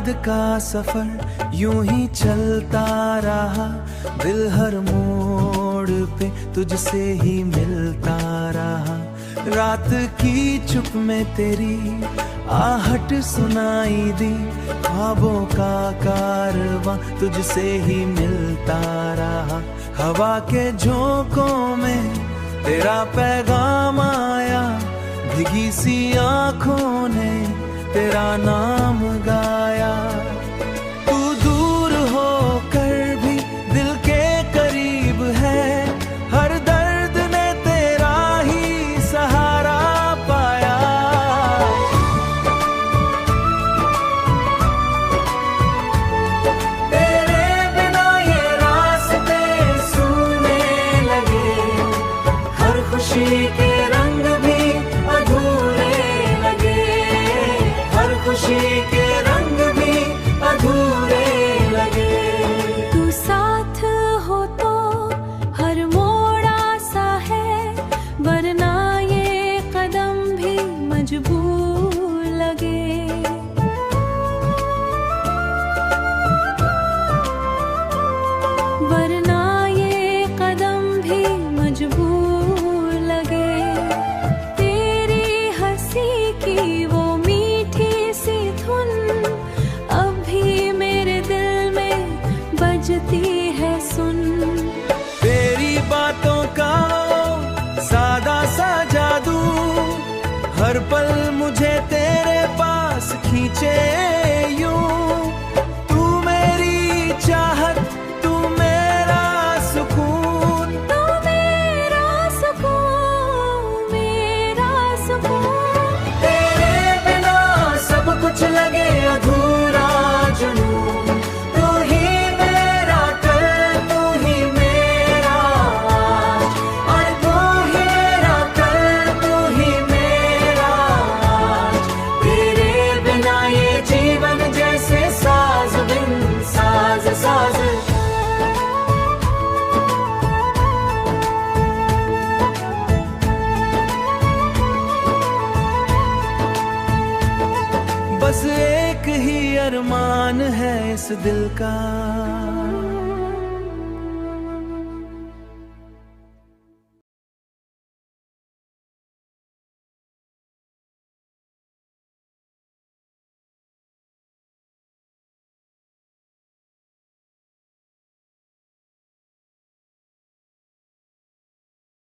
याद का सफर यूं ही चलता रहा, दिल हर मोड़ पे तुझसे ही मिलता रहा। रात की चुप में तेरी आहट सुनाई दी, ख्वाबों का कारवां तुझसे ही मिलता रहा। हवा के झोंकों में तेरा पैगाम आया, भीगी सी आंखों ने तेरा नाम गाया। तू दूर होकर भी दिल के करीब है, हर दर्द ने तेरा ही सहारा पाया। तेरे बिना ये रास्ते सूने लगे, हर खुशी के रंग भी अधूरे लगे, हर खुशी के रंग भी अधूरे लगे। तू साथ हो तो हर मोड़ आसा है, वरना ये कदम भी मजबूर लगे। वरना ये कदम भी मजबूर लगे। तेरी हंसी की वो मीठी सी धुन अब भी मेरे दिल में बजती है, सुन। तेरी बातों का सादा सा जादू हर पल मुझे तेरे पास खींचे यूं। तू मेरी चाहत, तू मेरा सुकून, तू मेरा सुकून, मेरा सुकून। तेरे बिना सब कुछ लगे अधूरा जुनून। तू ही मेरा कल, तू ही मेरा आज, और तू ही मेरा कल, तू ही मेरा आज। तेरे बिना ये जीवन जैसे साज बिन साज साज। बस एक ही अरमान है इस दिल का,